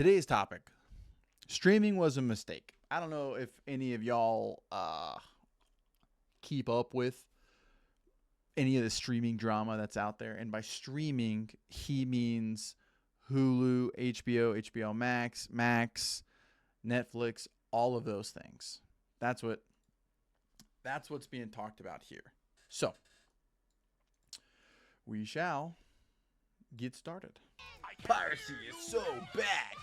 today's topic, streaming was a mistake. I don't know if any of y'all keep up with any of the streaming drama that's out there. And by streaming, he means Hulu, HBO Max, Netflix, all of those things. That's what's being talked about here. So, we shall get started. Piracy is so back.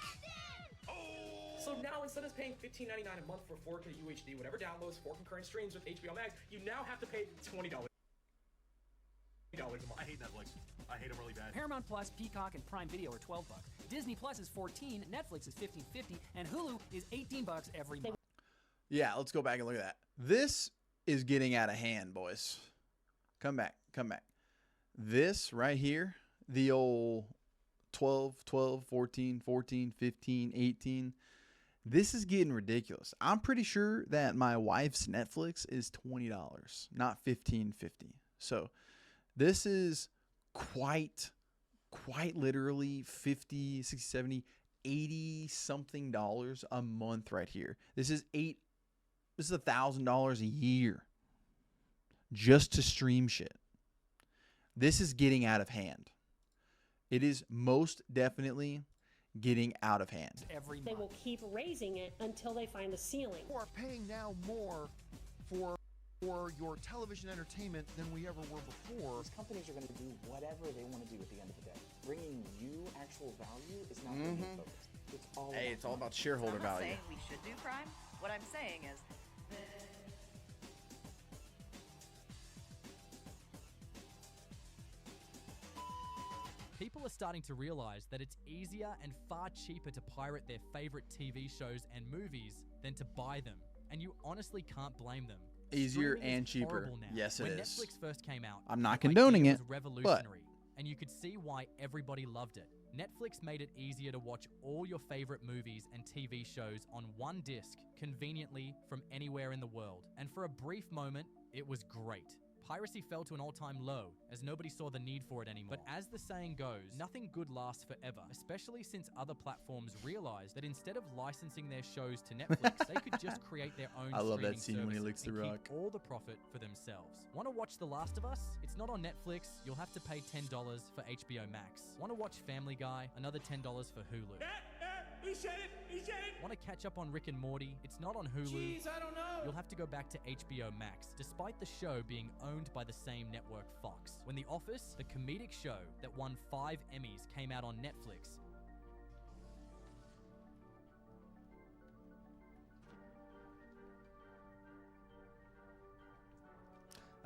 So now instead of paying $15.99 a month for 4K UHD, whatever downloads, 4 concurrent streams with HBO Max, you now have to pay $20 a month. I hate Netflix. I hate them really bad. Paramount Plus, Peacock, and Prime Video are $12. Disney Plus is $14, Netflix is $15.50, and Hulu is $18 every month. Yeah, let's go back and look at that. This is getting out of hand, boys. Come back. This right here, the old 12, 14, 15, 18. This is getting ridiculous. I'm pretty sure that my wife's Netflix is $20, not $15.50. So this is quite literally 50, 60, 70, 80 something dollars a month right here. This is $1,000 a year just to stream shit. This is getting out of hand. It is most definitely getting out of hand. They will keep raising it until they find a ceiling. We are paying now more for your television entertainment than we ever were before. These companies are going to do whatever they want to do at the end of the day. Bringing you actual value is not the main focus. It's all about shareholder value. I'm not saying we should do Prime. What I'm saying is People are starting to realize that it's easier and far cheaper to pirate their favorite TV shows and movies than to buy them. And you honestly can't blame them. Easier Streaming and is cheaper. horrible now. Yes, it when is. Netflix first came out, I'm not the condoning idea it, was revolutionary, and you could see why everybody loved it. Netflix made it easier to watch all your favorite movies and TV shows on one disc, conveniently from anywhere in the world. And for a brief moment, it was great. Piracy fell to an all-time low, as nobody saw the need for it anymore. But as the saying goes, nothing good lasts forever, especially since other platforms realized that instead of licensing their shows to Netflix, they could just create their own I love that streaming scene when he services licks the and rock. keep all the profit for themselves. Want to watch The Last of Us? It's not on Netflix. You'll have to pay $10 for HBO Max. Want to watch Family Guy? Another $10 for Hulu. He said it! Want to catch up on Rick and Morty? It's not on Hulu. Jeez, I don't know. You'll have to go back to HBO Max, despite the show being owned by the same network, Fox. When The Office, the comedic show that won 5 Emmys, came out on Netflix,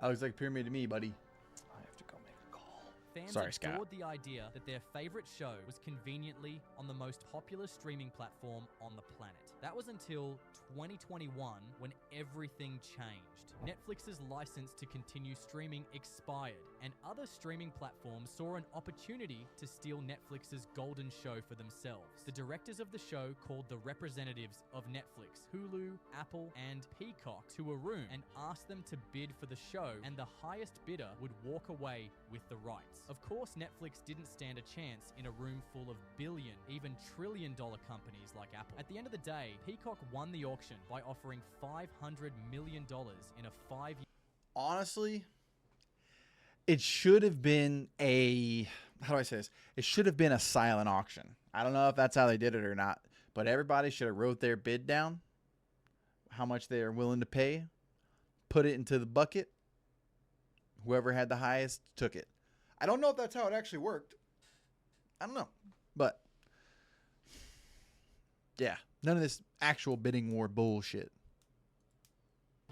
That looks like Pyramid to me, buddy. I have to go make a call. fans Sorry, Scott. adored the idea that their favorite show was conveniently on the most popular streaming platform on the planet. That was until 2021, when everything changed. Netflix's license to continue streaming expired, and other streaming platforms saw an opportunity to steal Netflix's golden show for themselves. The directors of the show called the representatives of Netflix, Hulu, Apple, and Peacock to a room and asked them to bid for the show, and the highest bidder would walk away with the rights. Of course, Netflix didn't stand a chance in a room full of billion, even trillion-dollar companies like Apple. At the end of the day, Peacock won the auction by offering $500 million in a 5-year... Honestly, it should have been a... How do I say this? It should have been a silent auction. I don't know if that's how they did it or not, but everybody should have wrote their bid down, how much they are willing to pay, put it into the bucket. Whoever had the highest took it. I don't know if that's how it actually worked. I don't know. But, yeah, none of this actual bidding war bullshit.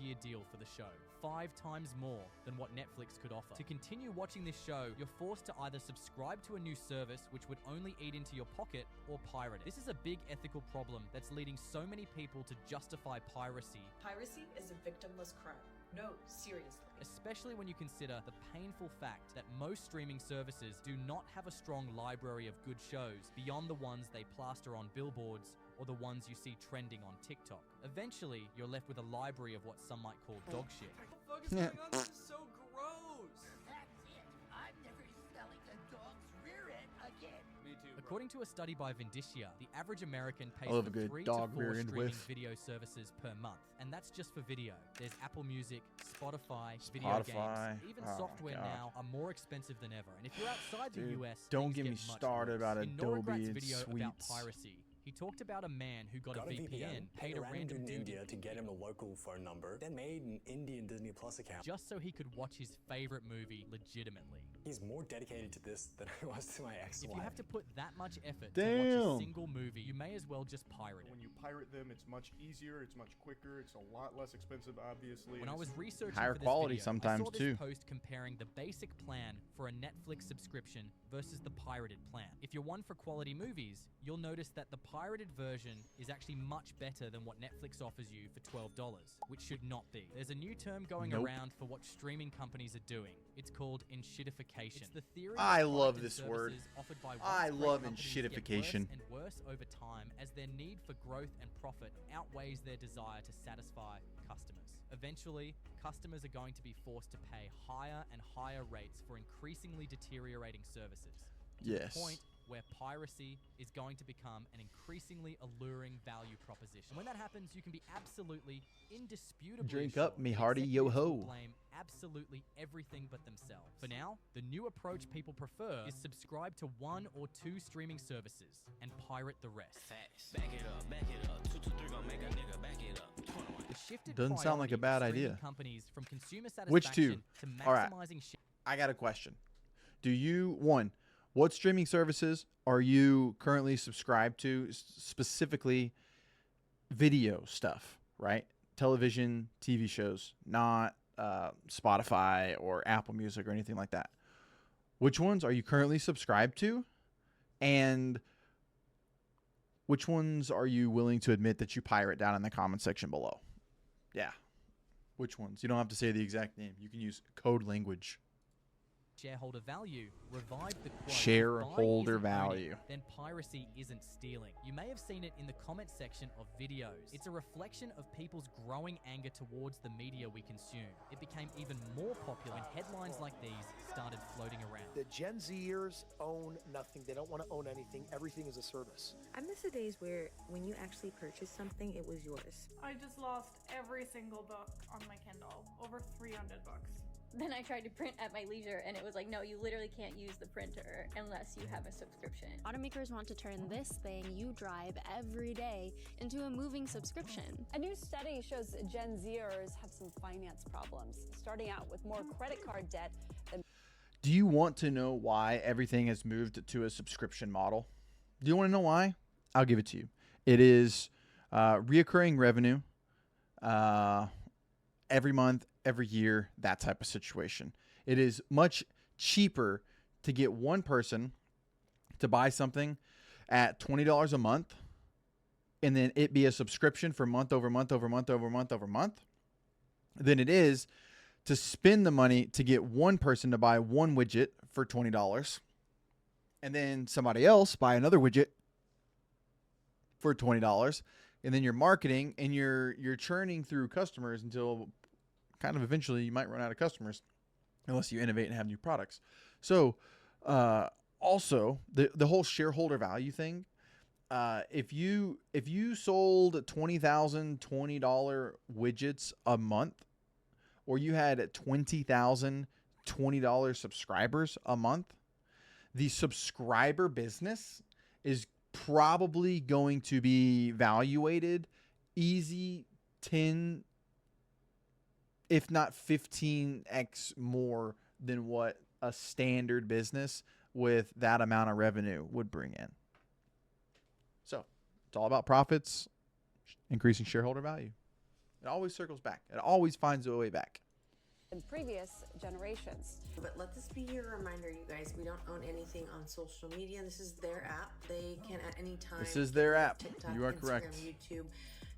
Year deal for the show. 5 times more than what Netflix could offer. To continue watching this show, you're forced to either subscribe to a new service, which would only eat into your pocket, or pirate it. This is a big ethical problem that's leading so many people to justify piracy. piracy is a victimless crime. No, seriously. Especially when you consider the painful fact that most streaming services do not have a strong library of good shows beyond the ones they plaster on billboards or the ones you see trending on TikTok. Eventually, you're left with a library of what some might call dog shit. What the fuck is going on? This is so gross. That's it. I'm never selling a dog's rear end again. Me too, bro. According to a study by Vindicia, the average American pays I love for a good 3 dog to 4 rear end streaming whiff. video services per month, and that's just for video. There's Apple Music, Spotify, video games, even Oh, software God. now are more expensive than ever. And if you're outside the Dude, US, don't things get me much started worse. about In Adobe Noragrat's and video about Suites. piracy, he talked about a man who got a VPN, paid a random dude in dude India to get him a local phone number, then made an Indian Disney Plus account. just so he could watch his favorite movie legitimately. He's more dedicated to this than I was to my ex-wife. If you have to put that much effort to Damn. watch a single movie, you may as well just pirate it. When you pirate them, it's much easier, it's much quicker, it's a lot less expensive, obviously. When I was researching higher for this quality video, sometimes I saw this too. post comparing the basic plan for a Netflix subscription versus the pirated plan. If you're one for quality movies, you'll notice that the pirated version is actually much better than what Netflix offers you for $12, which should not be. There's a new term going Nope. around for what streaming companies are doing. It's called enshittification. It's the theory I that love product and this word. services offered by I once great love companies get enshittification. worse and worse over time as their need for growth and profit outweighs their desire to satisfy customers. Eventually, customers are going to be forced to pay higher and higher rates for increasingly deteriorating services. To Yes. the point where piracy is going to become an increasingly alluring value proposition. When that happens, you can be absolutely, indisputably Drink assured up, me the hearty, yo executives will ho. blame absolutely everything but themselves. For now, the new approach people prefer is subscribe to 1 or 2 streaming services and pirate the rest. Back it up. 2, 2, 3 gonna make a nigga back it up. The shifted Doesn't sound like a priority bad of streaming idea. companies from consumer satisfaction Which two? to All right. maximizing I got a question. Do you, one, what streaming services are you currently subscribed to, specifically video stuff, right? Television, TV shows, not Spotify or Apple Music or anything like that. Which ones are you currently subscribed to? And which ones are you willing to admit that you pirate down in the comment section below? Yeah. Which ones? You don't have to say the exact name. You can use code language. shareholder value, revive the quote, Shareholder "If buying isn't owning, value. then piracy isn't stealing." You may have seen it in the comment section of videos. It's a reflection of people's growing anger towards the media we consume. It became even more popular when headlines like these started floating around. The Gen Zers own nothing. They don't want to own anything. Everything is a service. I miss the days where when you actually purchased something, it was yours. I just lost every single book on my Kindle, over 300 books. Then I tried to print at my leisure and it was like, no, you literally can't use the printer unless you have a subscription. Automakers want to turn this thing you drive every day into a moving subscription. A new study shows Gen Zers have some finance problems, starting out with more credit card debt than... Do you want to know why everything has moved to a subscription model? Do you want to know why? I'll give it to you. It is reoccurring revenue every month, every year, that type of situation. It is much cheaper to get one person to buy something at $20 a month and then it be a subscription for month over month over month over month over month than it is to spend the money to get one person to buy one widget for $20 and then somebody else buy another widget for $20, and then you're marketing and you're churning through customers until kind of eventually you might run out of customers unless you innovate and have new products. So also the whole shareholder value thing, if you sold 20,000 $20 widgets a month, or you had 20,000 $20 subscribers a month, the subscriber business is probably going to be evaluated easy 10, if not 15x more than what a standard business with that amount of revenue would bring in. So it's all about profits, increasing shareholder value. It always circles back. It always finds a way back. in previous generations. But let this be your reminder, you guys, we don't own anything on social media. This is their app. They can at any time. This is their app. TikTok, You are Instagram, correct. YouTube,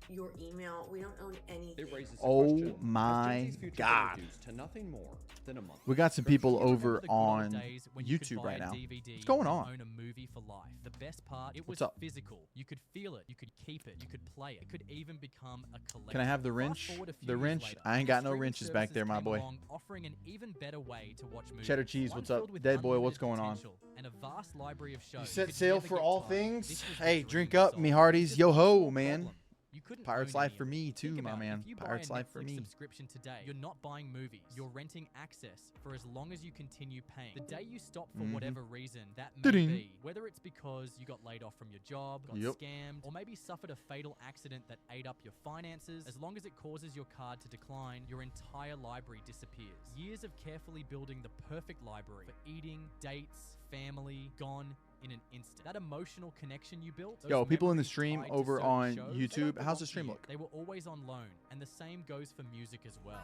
your email. We don't own anything. It raises a Oh question. my Has Gen Z's future been God. reduced to nothing more than a month? We got some people over the good old on days when you could YouTube buy right a now. DVD What's going and on? Own a movie for life. The best part, it was What's up? physical. You could feel it, you could keep it, you could play it. It could even become a collection. Can I have the Fast wrench? forward a few The years wrench? later, I ain't got no streaming wrenches back there, my services boy. came along, offering an even better way to watch movies. Cheddar cheese, One what's up? filled with Dead boy, what's unlimited going on? potential and a vast library of shows You you set could sail never for get all tired. things? This was the Hey, dream drink up, song. me hearties. Just Yo one ho, small man. problem. You couldn't Pirates own life any for of me it. too, Think my about it. man. If you buy Pirates a life for Netflix me. subscription today, you're not buying movies. You're renting access for as long as you continue paying. The day you stop for whatever reason, that may Da-ding. be, whether it's because you got laid off from your job, got Yep. scammed, or maybe suffered a fatal accident that ate up your finances, as long as it causes your card to decline, your entire library disappears. Years of carefully building the perfect library for eating, dates, family, gone in an instant. That emotional connection you built. those Yo, people in the memories stream tied to over certain on shows, they YouTube, don't how's the belong to stream you. look? They were always on loan, and the same goes for music as well.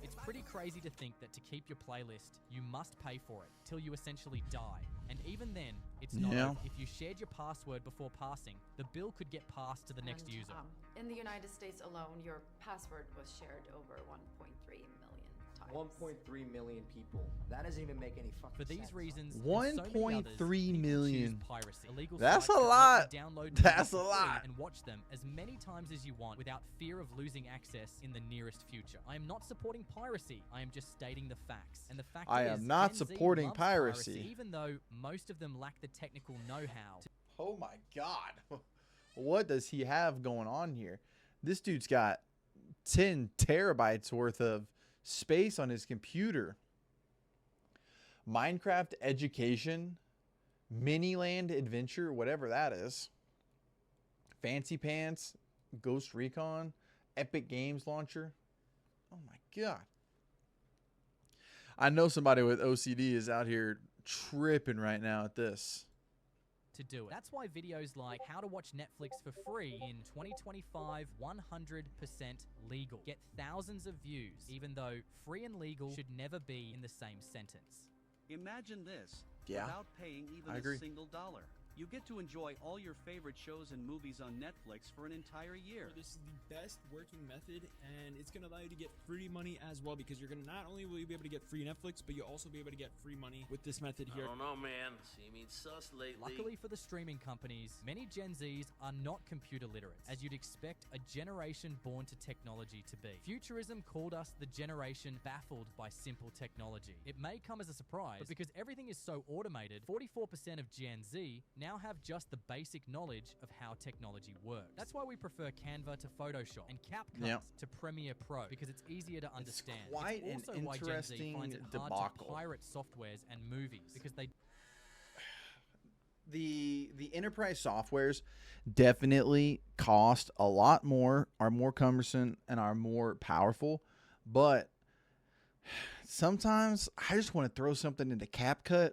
It's pretty crazy to think that to keep your playlist, you must pay for it till you essentially die. And even then, it's not Yeah. over. If you shared your password before passing, the bill could get passed to the next user. In the United States alone, your password was shared over 1.3 million times. 1.3 million people. That doesn't even make any fucking For sense. these reasons, and so many others, 1.3 people million. choose piracy. Illegal That's sites a that let lot. you download That's movies for a free lot. and watch them as many times as you want without fear of losing access in the nearest future. I am not supporting piracy. I am just stating the facts. And the fact I is, am not Gen Z supporting loves piracy. even though most of them lack the technical know-how. Oh my God. What does he have going on here? This dude's got 10 terabytes worth of space on his computer. Minecraft education, Miniland adventure, whatever that is. Fancy Pants, Ghost Recon, Epic Games Launcher. Oh my God. I know somebody with OCD is out here tripping right now at this. To do it. That's why videos like how to watch Netflix for free in 2025 100% legal get thousands of views, even though free and legal should never be in the same sentence. Imagine this, Yeah, without paying even I agree. a single dollar. You get to enjoy all your favorite shows and movies on Netflix for an entire year. This is the best working method, and it's going to allow you to get free money as well, because you're going to not only will you be able to get free Netflix, but you'll also be able to get free money with this method here. I don't know, man. Seeming sus lately. Luckily for the streaming companies, many Gen Zs are not computer literate, as you'd expect a generation born to technology to be. Futurism called us the generation baffled by simple technology. It may come as a surprise, but because everything is so automated, 44% of Gen Z now have just the basic knowledge of how technology works. That's why we prefer Canva to Photoshop and CapCut Yep. to Premiere Pro, because it's easier to understand. quite an also why Gen Z interesting finds it hard debacle. to pirate softwares and movies, because they The enterprise softwares definitely cost a lot more, are more cumbersome, and are more powerful. But sometimes I just want to throw something into CapCut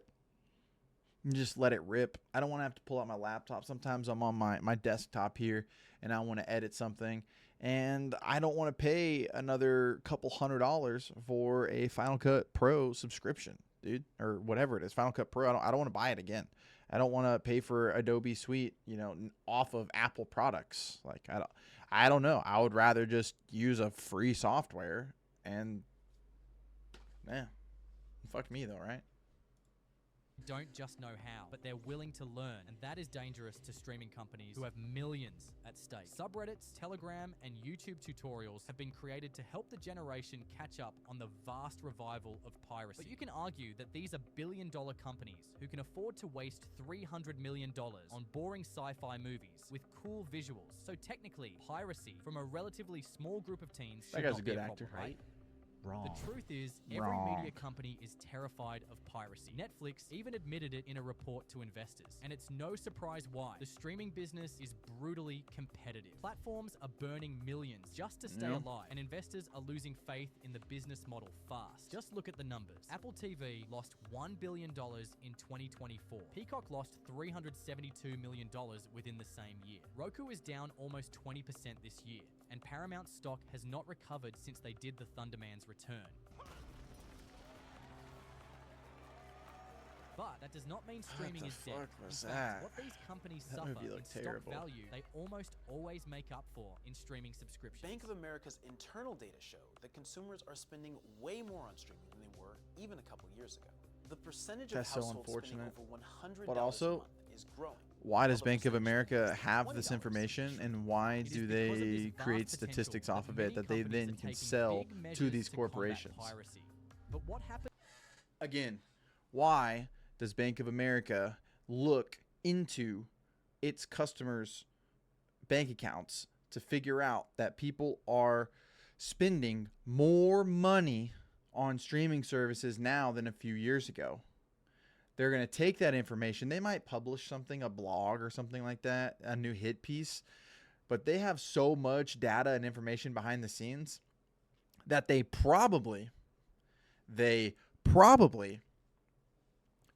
and just let it rip. I don't want to have to pull out my laptop. Sometimes I'm on my desktop here and I want to edit something, and I don't want to pay another couple $100 for a Final Cut Pro subscription, dude, or whatever it is. Final Cut Pro, I don't want to buy it again. I don't want to pay for Adobe Suite, off of Apple products. Like I don't know. I would rather just use a free software, and fuck me though, right? don't just know how, but they're willing to learn, and that is dangerous to streaming companies who have millions at stake. Subreddits, Telegram, and YouTube tutorials have been created to help the generation catch up on the vast revival of piracy. But you can argue that these are billion-dollar companies who can afford to waste $300 million on boring sci-fi movies with cool visuals. So technically, piracy from a relatively small group of teens should That guy's not a be good problem, actor. right? Wrong. The truth is, every media company is terrified of piracy. Netflix even admitted it in a report to investors. And it's no surprise why. The streaming business is brutally competitive. Platforms are burning millions just to stay alive, and investors are losing faith in the business model fast. Just look at the numbers. Apple TV lost $1 billion in 2024. Peacock lost $372 million within the same year. Roku is down almost 20% this year, and Paramount stock has not recovered since they did the Thunderman's return. But that does not mean streaming is dead. What the fuck was In fact, that? what these companies That suffer movie in looked stock terrible. value, they almost always make up for in streaming subscriptions. Bank of America's internal data show that consumers are spending way more on streaming than they were even a couple years ago. The percentage That's of so households spending unfortunate. over $100 But a also, month is growing. why does while the Bank of percentage America have $20 this information, and why It is do because of this they vast create potential statistics that off of many it that they companies then are can taking sell big to measures these to combat corporations? piracy. But what happens? Again, why does Bank of America look into its customers' bank accounts to figure out that people are spending more money on streaming services now than a few years ago? They're going to take that information. They might publish something, a blog or something like that, a new hit piece, but they have so much data and information behind the scenes that they probably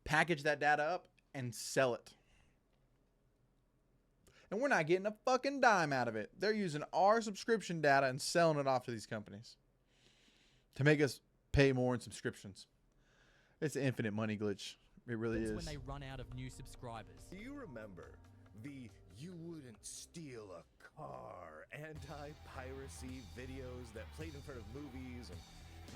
package that data up and sell it. And we're not getting a fucking dime out of it. They're using our subscription data and selling it off to these companies to make us pay more in subscriptions. It's an infinite money glitch. It really is. When they run out of new subscribers. Do you remember the "you wouldn't steal a car" anti-piracy videos that played in front of movies and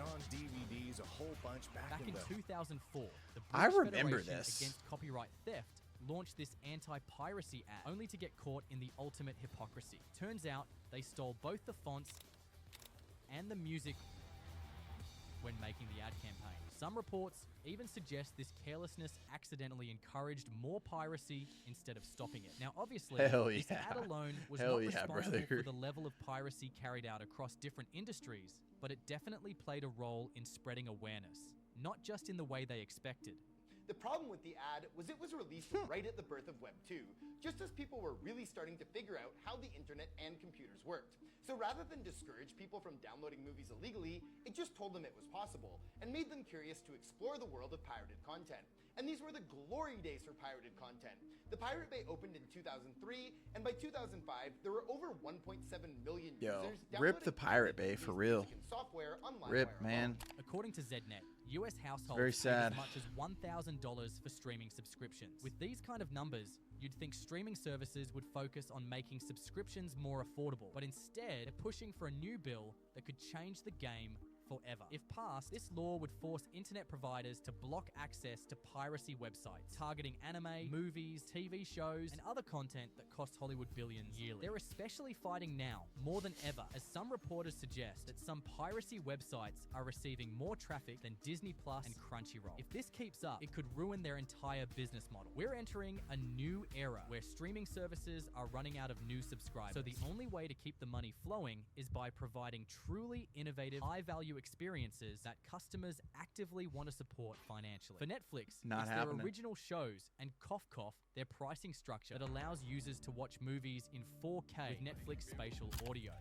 on DVDs a whole bunch back in the 2004, the I British remember Federation this. Against Copyright Theft launched this anti-piracy ad, only to get caught in the ultimate hypocrisy. Turns out they stole both the fonts and the music when making the ad campaign. Some reports even suggest this carelessness accidentally encouraged more piracy instead of stopping it. Now, obviously, this ad alone was not responsible for the level of piracy carried out across different industries, but it definitely played a role in spreading awareness, not just in the way they expected. The problem with the ad was it was released right at the birth of Web 2, just as people were really starting to figure out how the internet and computers worked. So rather than discourage people from downloading movies illegally, it just told them it was possible, and made them curious to explore the world of pirated content. And these were the glory days for pirated content. The Pirate Bay opened in 2003, and by 2005, there were over 1.7 million users rip the Pirate Bay for real. software on Rip, LimeWire man. According to Znet, US households very paid sad. as much as $1,000 for streaming subscriptions. With these kind of numbers, you'd think streaming services would focus on making subscriptions more affordable, but instead, they're pushing for a new bill that could change the game forever. If passed, this law would force internet providers to block access to piracy websites, targeting anime, movies, TV shows, and other content that cost Hollywood billions yearly. They're especially fighting now, more than ever, as some reporters suggest that some piracy websites are receiving more traffic than Disney Plus and Crunchyroll. If this keeps up, it could ruin their entire business model. We're entering a new era where streaming services are running out of new subscribers. So the only way to keep the money flowing is by providing truly innovative, high-value experiences that customers actively want to support financially. For Netflix, Not it's happening. their original shows, and cough cough, their pricing structure that allows users to watch movies in 4K with Netflix spatial audio.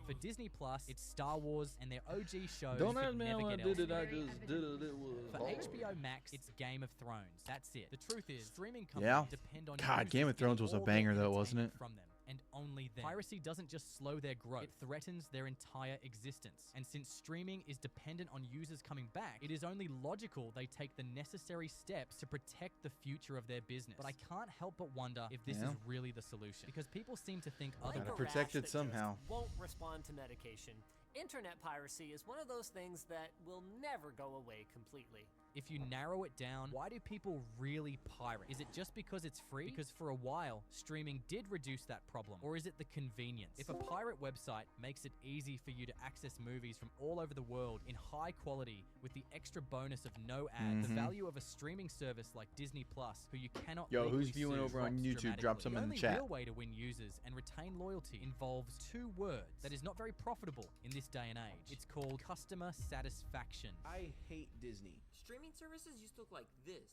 For Disney Plus, it's Star Wars and their OG shows Don't that ask me never how I get did it, I elsewhere. just did it. It was For hard. HBO Max, it's Game of Thrones. That's it. The truth is, streaming Yeah. companies depend on God, users Game of Thrones getting was a all their banger though, wasn't entertainment it? from them, and only them. Piracy doesn't just slow their growth, it threatens their entire existence. And since streaming is dependent on users coming back, it is only logical they take the necessary steps to protect the future of their business. But I can't help but wonder if this Yeah. is really the solution, because people seem to think Gotta otherwise. protect it somehow. Won't respond to medication. Internet piracy is one of those things that will never go away completely. If you narrow it down, why do people really pirate? Is it just because it's free? Because for a while, streaming did reduce that problem. Or is it the convenience? If a pirate website makes it easy for you to access movies from all over the world in high quality with the extra bonus of no ad, the Mhm. value of a streaming service like Disney Plus, who you cannot Yo, legally who's viewing sue, over on drops YouTube? Drop dramatically. some in the only chat. real way to win users and retain loyalty involves two words that is not very profitable in this day and age. It's called customer satisfaction. I hate Disney. Streaming services used to look like this.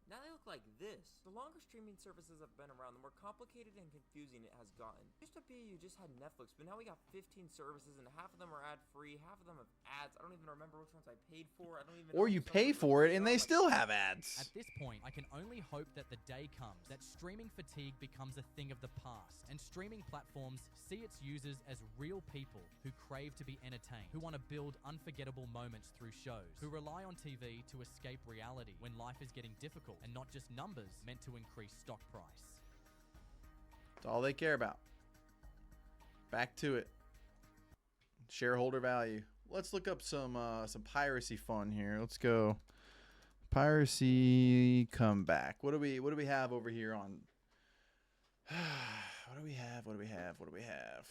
Now they look like this. The longer streaming services have been around, the more complicated and confusing it has gotten. It used to be you just had Netflix, but now we got 15 services, and half of them are ad-free, half of them have ads. I don't even remember which ones I paid for. I don't even Or know you if some pay of them for are it and free. they still have ads. At this point, I can only hope that the day comes that streaming fatigue becomes a thing of the past, and streaming platforms see its users as real people who crave to be entertained, who want to build unforgettable moments through shows, who rely on TV to escape reality when life is getting difficult, and not just numbers meant to increase stock price. That's all they care about. Back to it. Shareholder value. Let's look up some piracy fun here. Let's go. Piracy comeback. What do we have over here on? What do we have?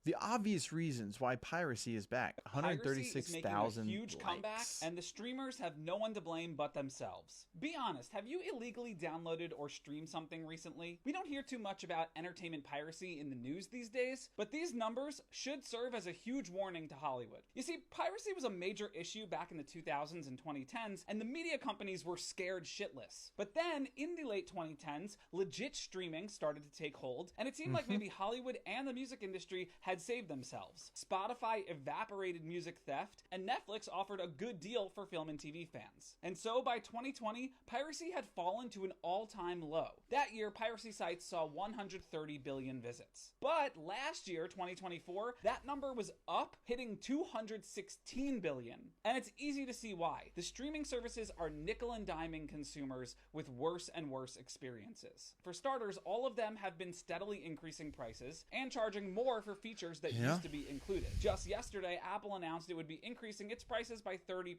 The obvious reasons why piracy is back. 136,000 huge comeback, and the streamers have no one to blame but themselves. Be honest, have you illegally downloaded or streamed something recently? We don't hear too much about entertainment piracy in the news these days, but these numbers should serve as a huge warning to Hollywood. You see, piracy was a major issue back in the 2000s and 2010s, and the media companies were scared shitless. But then, in the late 2010s, legit streaming started to take hold, and it seemed like maybe Hollywood and the music industry had saved themselves. Spotify evaporated music theft, and Netflix offered a good deal for film and TV fans. And so by 2020, piracy had fallen to an all-time low. That year, piracy sites saw 130 billion visits. But last year, 2024, that number was up, hitting 216 billion. And it's easy to see why. The streaming services are nickel and diming consumers with worse and worse experiences. For starters, all of them have been steadily increasing prices and charging more for features that used to be included. Just yesterday, Apple announced it would be increasing its prices by 30%.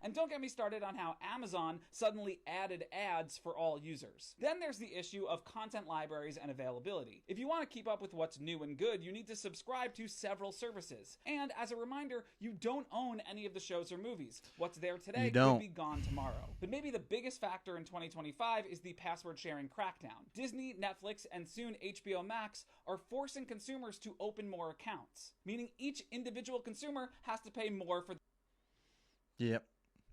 And don't get me started on how Amazon suddenly added ads for all users. Then there's the issue of content libraries and availability. If you want to keep up with what's new and good, you need to subscribe to several services. And as a reminder, you don't own any of the shows or movies. What's there today could be gone tomorrow. But maybe the biggest factor in 2025 is the password sharing crackdown. Disney, Netflix, and soon HBO Max are forcing consumers to open more accounts, meaning each individual consumer has to pay more for. Yep.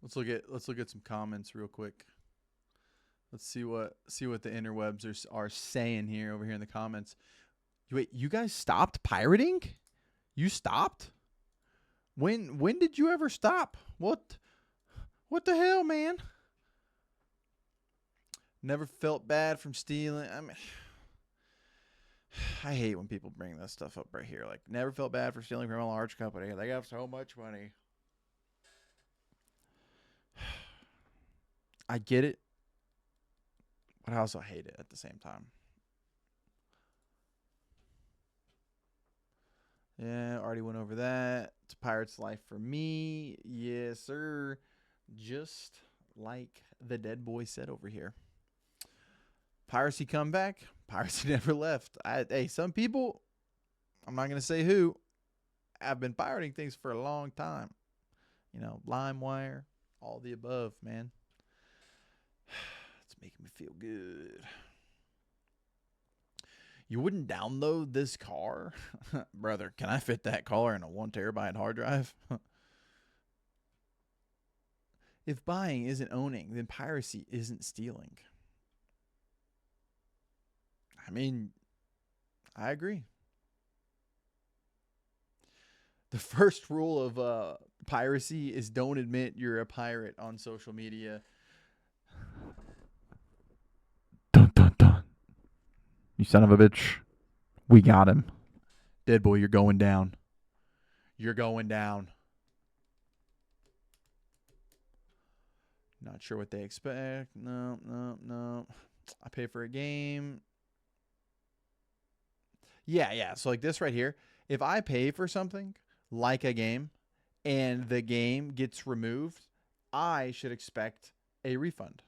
Let's look at some comments real quick. Let's see what the interwebs are saying here over here in the comments. Wait, you guys stopped pirating? You stopped? When did you ever stop? What the hell, man? Never felt bad from stealing. I mean, I hate when people bring this stuff up right here. Like, never felt bad for stealing from a large company. They got so much money. I get it, but I also hate it at the same time. Yeah, already went over that. It's a pirate's life for me. Yes, sir. Just like the dead boy said over here. Piracy comeback. Piracy never left. Hey, some people, I'm not going to say who, have been pirating things for a long time. You know, LimeWire, all the above, man. It's making me feel good. You wouldn't download this car? Brother, can I fit that car in a 1 terabyte hard drive? If buying isn't owning, then piracy isn't stealing. I mean, I agree. The first rule of piracy is don't admit you're a pirate on social media. Dun, dun, dun. You son of a bitch. We got him. Dead boy, you're going down. You're going down. Not sure what they expect. No. I pay for a game. Yeah. So like this right here. If I pay for something like a game and the game gets removed, I should expect a refund.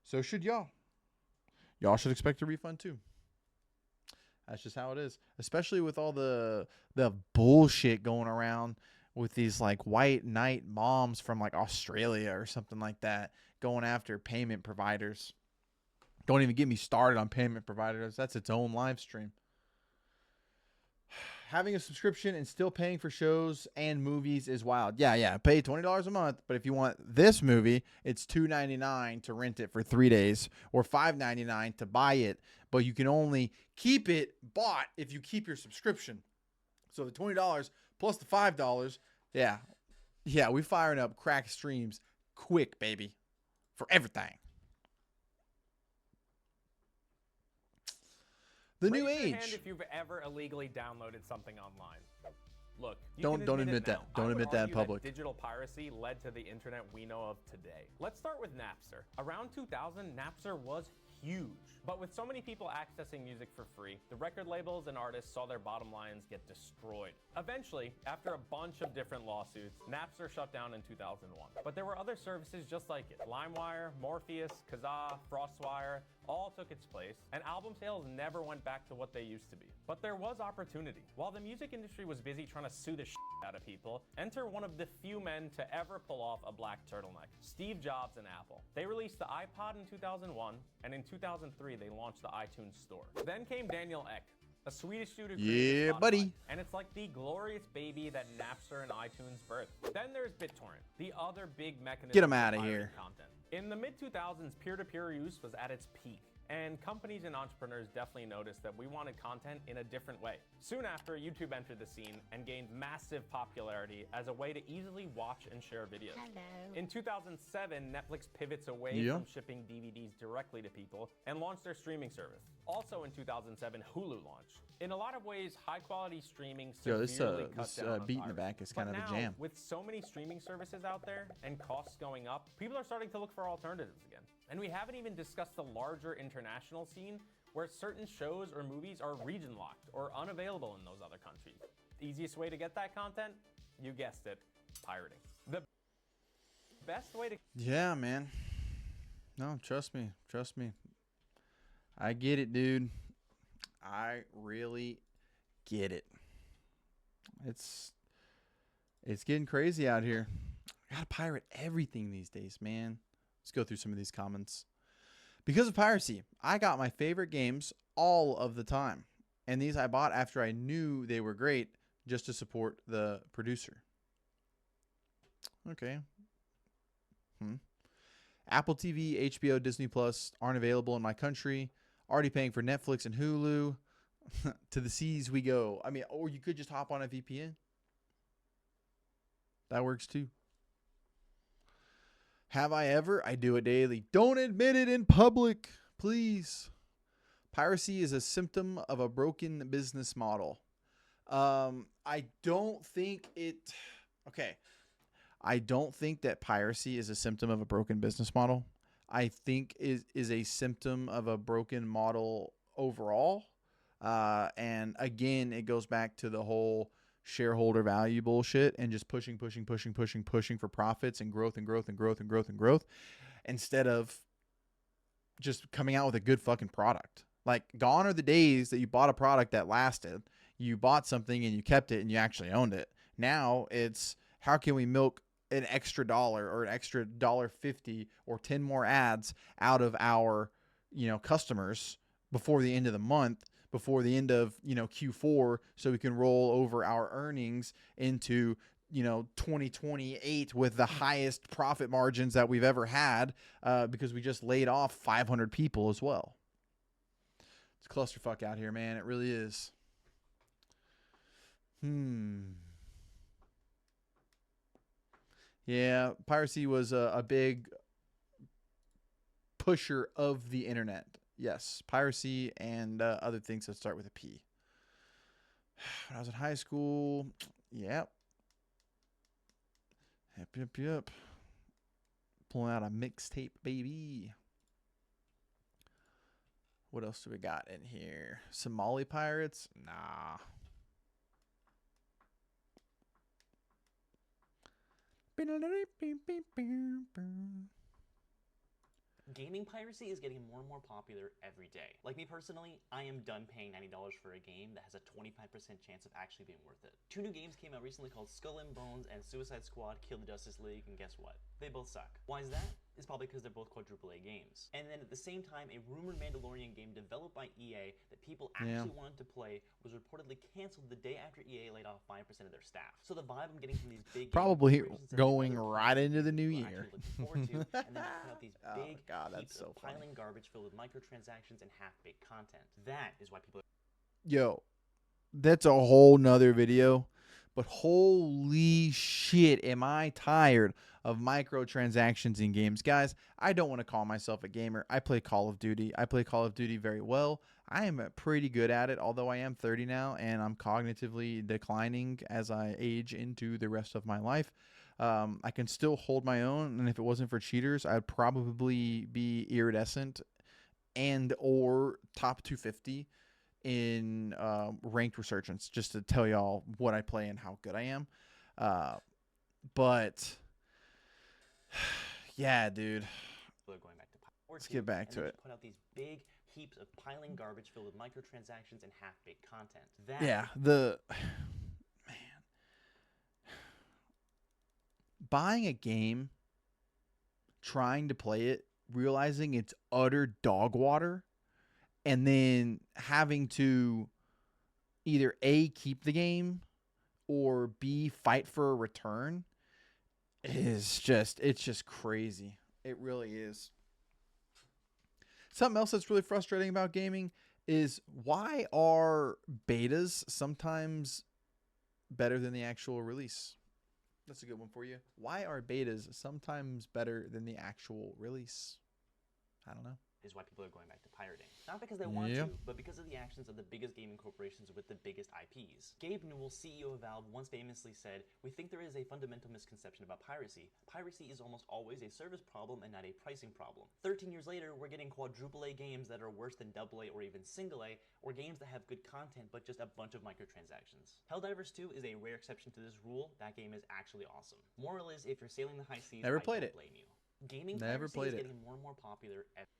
So should y'all. Y'all should expect a refund too. That's just how it is. Especially with all the bullshit going around with these like white knight moms from like Australia or something like that going after payment providers. Don't even get me started on payment providers. That's its own live stream. having a subscription and still paying for shows and movies is wild. Yeah. Pay $20 a month, but if you want this movie, it's $2.99 to rent it for 3 days or $5.99 to buy it, but you can only keep it bought if you keep your subscription. So the $20 plus the $5, yeah, we firing up crack streams quick, baby, for everything. The new Raise your hand age. if you've ever illegally downloaded something online. Look, you Don't can admit that. now. Don't I would admit that in argue public. Digital piracy led to the internet we know of today. Let's start with Napster. Around 2000, Napster was huge. But with so many people accessing music for free, the record labels and artists saw their bottom lines get destroyed. Eventually, after a bunch of different lawsuits, Napster shut down in 2001. But there were other services just like it. LimeWire, Morpheus, Kazaa, FrostWire, all took its place, and album sales never went back to what they used to be. But there was opportunity. While the music industry was busy trying to sue the shit out of people, enter one of the few men to ever pull off a black turtleneck, Steve Jobs and Apple. They released the iPod in 2001, and in 2003 they launched the iTunes Store. Then came Daniel Ek, a Swedish dude who created Spotify, buddy. and it's like the glorious baby that Napster and iTunes birthed. Then there's BitTorrent, the other big mechanism Get 'em for outta pirating here. content. In the mid-2000s, peer-to-peer use was at its peak, and companies and entrepreneurs definitely noticed that we wanted content in a different way. Soon after, YouTube entered the scene and gained massive popularity as a way to easily watch and share videos. Hello. In 2007, Netflix pivots away from shipping DVDs directly to people and launched their streaming service. Also in 2007, Hulu launched. In a lot of ways, high-quality streaming severely cut down on beat in the piracy. back is kind But of a now, jam. with so many streaming services out there and costs going up, people are starting to look for alternatives again. And we haven't even discussed the larger international scene where certain shows or movies are region locked or unavailable in those other countries. The easiest way to get that content? You guessed it, pirating. The best way to... Yeah, man. No, trust me. I get it, dude. I really get it. It's getting crazy out here. I gotta pirate everything these days, man. Let's go through some of these comments. Because of piracy, I got my favorite games all of the time. And these I bought after I knew they were great just to support the producer. Okay. Apple TV, HBO, Disney Plus aren't available in my country. Already paying for Netflix and Hulu. To the seas we go. I mean, or you could just hop on a VPN. That works too. Have I ever? I do it daily. Don't admit it in public, please. Piracy is a symptom of a broken business model. I don't think it... Okay. I don't think that piracy is a symptom of a broken business model. I think is a symptom of a broken model overall. And again, it goes back to the whole shareholder value bullshit and just pushing for profits and growth instead of just coming out with a good fucking product. Like, gone are the days that you bought a product that lasted. You bought something and you kept it and you actually owned it. Now it's, how can we milk an extra dollar or an extra $1.50 or 10 more ads out of our, customers before the end of the month, before the end of, Q4, so we can roll over our earnings into, 2028 with the highest profit margins that we've ever had, because we just laid off 500 people as well. It's a clusterfuck out here, man. It really is. Yeah, piracy was a big pusher of the internet. Yes, piracy and other things that start with a P. When I was in high school, yep. Yep. Pulling out a mixtape, baby. What else do we got in here? Somali pirates? Nah. Gaming piracy is getting more and more popular every day. Like me personally, I am done paying $90 for a game that has a 25% chance of actually being worth it. 2 new games came out recently called Skull and Bones and Suicide Squad Kill the Justice League, and guess what? They both suck. Why is that? It's probably because they're both quadruple A games. And then at the same time, a rumored Mandalorian game developed by EA that people actually wanted to play was reportedly canceled the day after EA laid off 5% of their staff. So the vibe I'm getting from these big probably going right into the new year. Forward to, and then put out these big heaps so of piling garbage filled with microtransactions and half-baked content. That is why people Yo, that's a whole nother video. But holy shit, am I tired of microtransactions in games. Guys, I don't want to call myself a gamer. I play Call of Duty. I play Call of Duty very well. I am pretty good at it, although I am 30 now, and I'm cognitively declining as I age into the rest of my life. I can still hold my own, and if it wasn't for cheaters, I'd probably be iridescent and or top 250 in ranked resurgence, just to tell y'all what I play and how good I am. But yeah, dude. Let's get back to it. Put out these big heaps of piling garbage filled with microtransactions and half-baked content. Man, buying a game, trying to play it, realizing it's utter dog water, and then having to either A, keep the game, or B, fight for a return it's just crazy. It really is. Something else that's really frustrating about gaming is why are betas sometimes better than the actual release? That's a good one for you. Why are betas sometimes better than the actual release? I don't know. Is why people are going back to pirating. Not because they want to, but because of the actions of the biggest gaming corporations with the biggest IPs. Gabe Newell, CEO of Valve, once famously said, "We think there is a fundamental misconception about piracy. Piracy is almost always a service problem and not a pricing problem. 13 years later, we're getting quadruple A games that are worse than double A or even single A, or games that have good content but just a bunch of microtransactions. Helldivers 2 is a rare exception to this rule. That game is actually awesome. Moral is, if you're sailing the high seas, Never I played don't it. blame you." Gaming Never piracy played is it. getting more and more popular every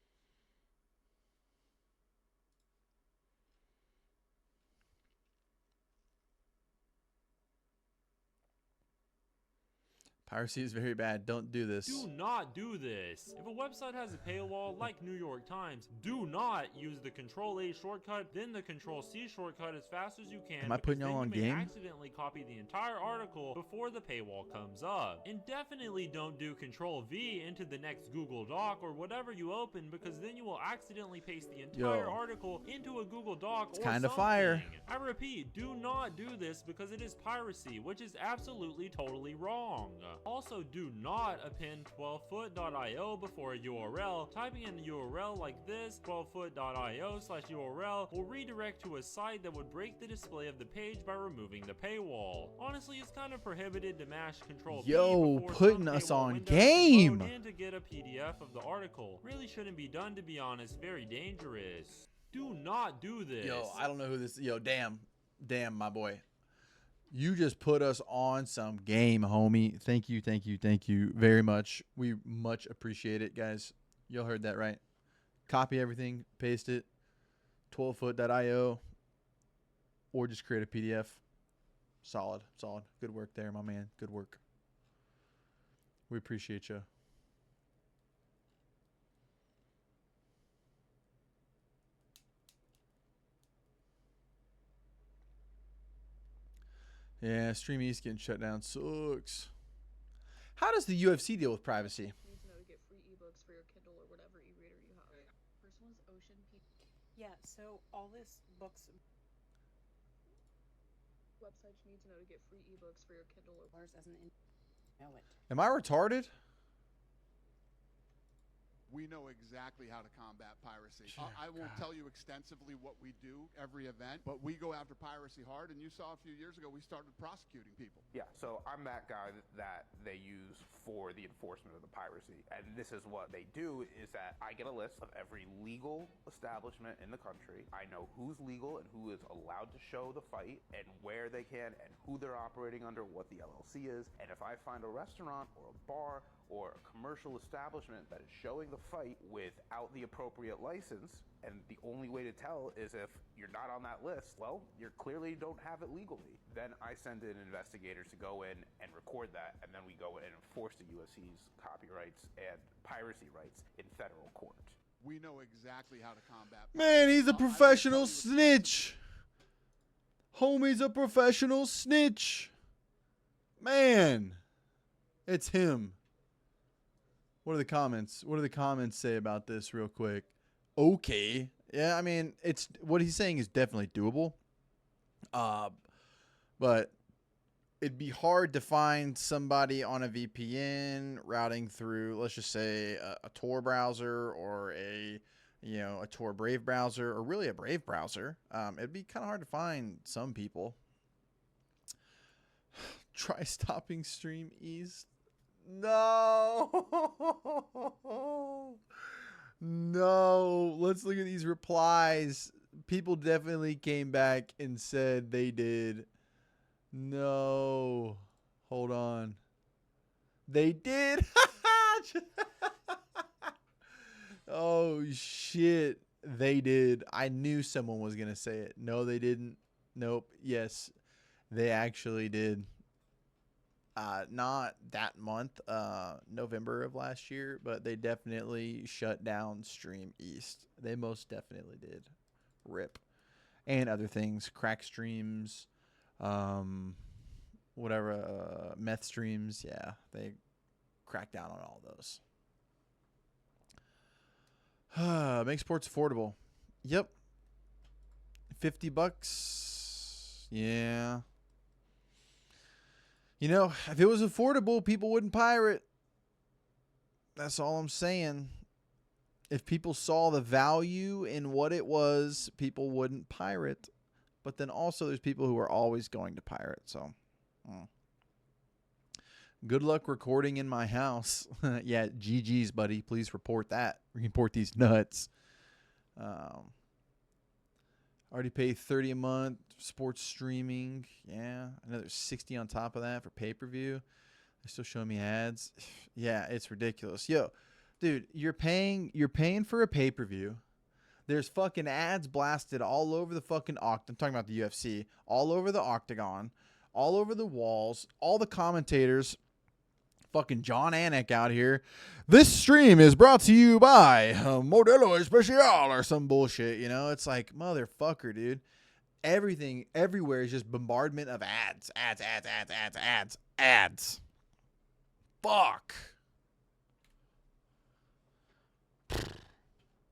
Piracy is very bad. Don't do this. Do not do this. If a website has a paywall like New York Times, do not use the Control-A shortcut, then the Control-C shortcut as fast as you can. Am I putting y'all on game? You may game? accidentally copy the entire article before the paywall comes up. And definitely don't do Control-V into the next Google Doc or whatever you open, because then you will accidentally paste the entire article into a Google Doc It's or kind of something. fire. I repeat, do not do this because it is piracy, which is absolutely totally wrong. Also, do not append 12foot.io before a URL. Typing in the URL like this, 12foot.io/URL, will redirect to a site that would break the display of the page by removing the paywall. Honestly, it's kind of prohibited to mash Control-V Yo, before putting some us paywall on windows can game. load and to get a PDF of the article. Really shouldn't be done, to be honest. Very dangerous. Do not do this. Yo, I don't know who this. Yo, damn, my boy. You just put us on some game, homie. Thank you very much. We much appreciate it, guys. Y'all heard that right. Copy everything, paste it, 12foot.io, or just create a PDF. Solid. Good work there, my man. Good work. We appreciate you. Yeah, Stream East getting shut down sucks. How does the UFC deal with privacy? Need to know to get free ebooks for your Kindle or whatever e-reader you have. First one's Ocean P. Yeah, so all this books Websites you need to know to get free ebooks for your Kindle or as an know it. Am I retarded? We know exactly how to combat piracy. I won't tell you extensively what we do every event, but we go after piracy hard, and you saw a few years ago we started prosecuting people. Yeah, so I'm that guy that they use for the enforcement of the piracy. And this is what they do, is that I get a list of every legal establishment in the country. I know who's legal and who is allowed to show the fight and where they can and who they're operating under, what the LLC is. And if I find a restaurant or a bar or a commercial establishment that is showing the fight without the appropriate license, and the only way to tell is if you're not on that list, well, you clearly don't have it legally. Then I send in investigators to go in and record that, and then we go in and enforce the UFC's copyrights and piracy rights in federal court. We know exactly how to combat. Man, he's a professional snitch. Homie's a professional snitch. Man, it's him. What are the comments? What do the comments say about this real quick? Okay. Yeah, I mean, it's what he's saying is definitely doable. But it'd be hard to find somebody on a VPN routing through, let's just say, a Tor browser or a Tor Brave browser, or really a Brave browser. It'd be kind of hard to find some people. Try stopping Stream East. No. No. Let's look at these replies. People definitely came back and said they did. No. Hold on. They did. Oh, shit. They did. I knew someone was going to say it. No, they didn't. Nope. Yes, they actually did. Not that month, November of last year, but they definitely shut down Stream East. They most definitely did. RIP. And other things. Crack streams. Whatever. Meth streams. Yeah, they cracked down on all those. Make sports affordable. Yep. $50. Yeah. You know, if it was affordable, people wouldn't pirate. That's all I'm saying. If people saw the value in what it was, people wouldn't pirate. But then also there's people who are always going to pirate. So, good luck recording in my house. Yeah, GG's, buddy. Please report that. Report these nuts. Already pay $30 a month sports streaming. Yeah, another $60 on top of that for pay-per-view. They're still showing me ads. Yeah, it's ridiculous. Yo, dude, you're paying for a pay-per-view. There's fucking ads blasted all over the fucking I'm talking about the UFC, all over the octagon, all over the walls, all the commentators. Fucking John Anik out here. This stream is brought to you by Modelo Especial or some bullshit. You know, it's like, motherfucker, dude. Everything, everywhere is just bombardment of ads. Ads. Fuck.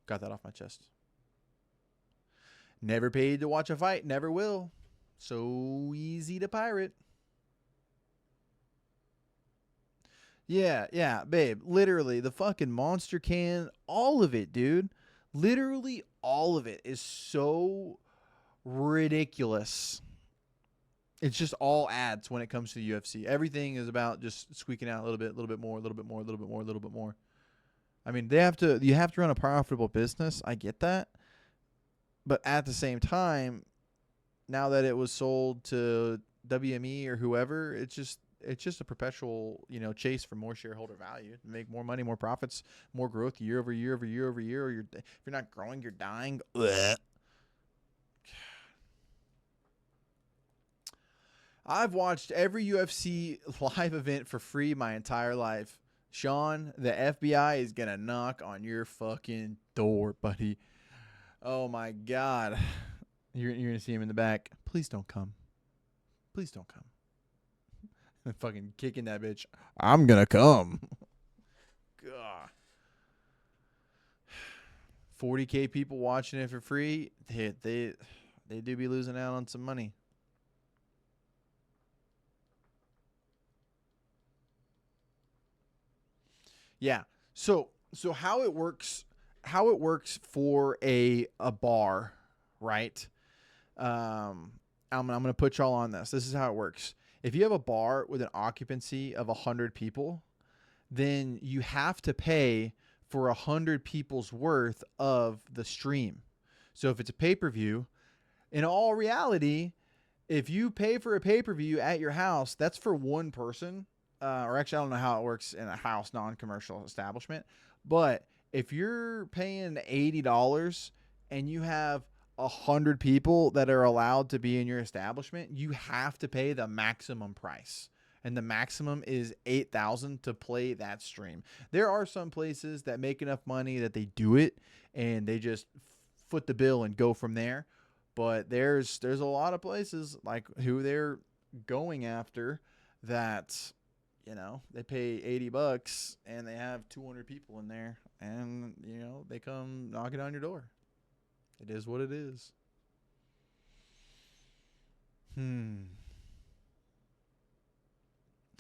Got that off my chest. Never paid to watch a fight. Never will. So easy to pirate. Yeah, babe. Literally, the fucking Monster can, all of it, dude. Literally, all of it is so ridiculous. It's just all ads when it comes to the UFC. Everything is about just squeaking out a little bit more. I mean, you have to run a profitable business. I get that. But at the same time, now that it was sold to WME or whoever, it's just a perpetual, chase for more shareholder value, make more money, more profits, more growth year over year. Or if you're not growing, you're dying. Ugh. I've watched every UFC live event for free my entire life. Sean, the FBI is going to knock on your fucking door, buddy. Oh, my God. You're going to see him in the back. Please don't come. Please don't come. Fucking kicking that bitch. I'm going to come. God. 40K people watching it for free. They do be losing out on some money. Yeah. So how it works for a bar, right? I'm going to put y'all on this. This is how it works. If you have a bar with an occupancy of 100 people, then you have to pay for 100 people's worth of the stream. So if it's a pay-per-view, in all reality, if you pay for a pay-per-view at your house, that's for one person. or actually, I don't know how it works in a house non-commercial establishment, but if you're paying $80 and you have 100 people that are allowed to be in your establishment, you have to pay the maximum price. And the maximum is $8,000 to play that stream. There are some places that make enough money that they do it and they just foot the bill and go from there. But there's a lot of places like who they're going after that, you know, they pay $80 and they have 200 people in there, and you know, they come knocking on your door. It is what it is.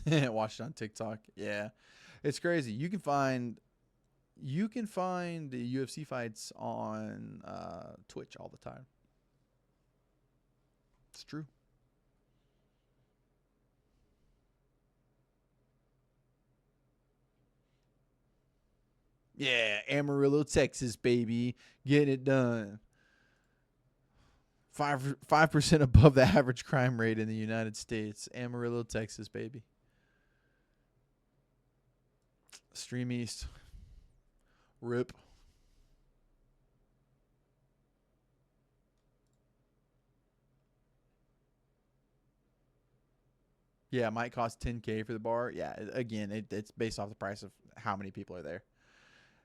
Watch it on TikTok. Yeah, it's crazy. You can find the UFC fights on Twitch all the time. It's true. Yeah, Amarillo, Texas, baby, getting it done. 5% above the average crime rate in the United States. Amarillo, Texas, baby. Stream East. RIP. Yeah, it might cost $10K for the bar. Yeah, again, it's based off the price of how many people are there.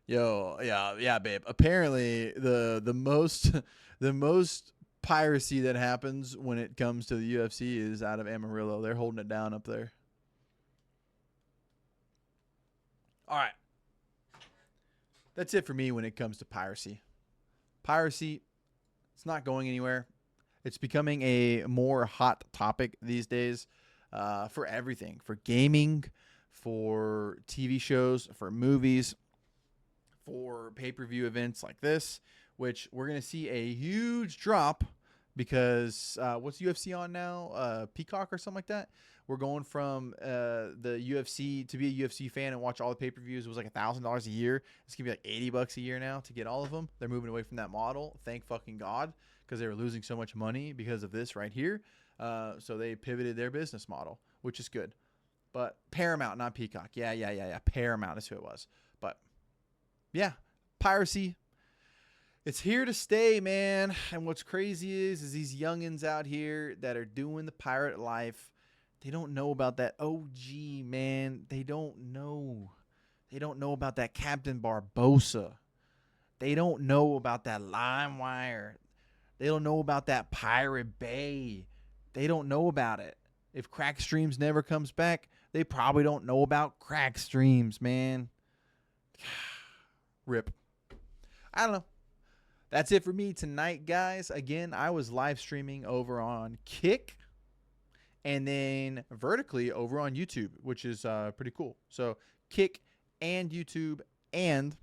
Yo, yeah, babe. Apparently, the most the most piracy that happens when it comes to the UFC is out of Amarillo. They're holding it down up there. All right. That's it for me when it comes to piracy. Piracy, it's not going anywhere. It's becoming a more hot topic these days for everything. For gaming, for TV shows, for movies, for pay-per-view events like this, which we're going to see a huge drop because what's UFC on now? Peacock or something like that? We're going from the UFC to be a UFC fan and watch all the pay-per-views. It was like $1,000 a year. It's going to be like $80 a year now to get all of them. They're moving away from that model. Thank fucking God, because they were losing so much money because of this right here. So they pivoted their business model, which is good. But Paramount, not Peacock. Yeah. Paramount is who it was. But yeah, piracy. It's here to stay, man. And what's crazy is these youngins out here that are doing the pirate life. They don't know about that OG, man. They don't know. They don't know about that Captain Barbosa. They don't know about that LimeWire. They don't know about that Pirate Bay. They don't know about it. If Crack Streams never comes back, they probably don't know about Crack Streams, man. RIP. I don't know. That's it for me tonight, guys. Again, I was live streaming over on Kick and then vertically over on YouTube, which is pretty cool. So Kick and YouTube, and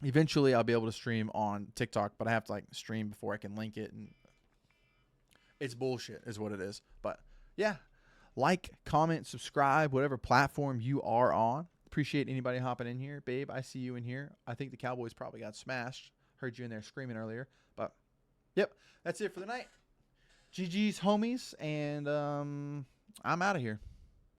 eventually I'll be able to stream on TikTok, but I have to like stream before I can link it, and it's bullshit is what it is. But yeah, like, comment, subscribe, whatever platform you are on. Appreciate anybody hopping in here. Babe, I see you in here. I think the Cowboys probably got smashed. Heard you in there screaming earlier. But yep, that's it for the night. GG's homies, and I'm out of here.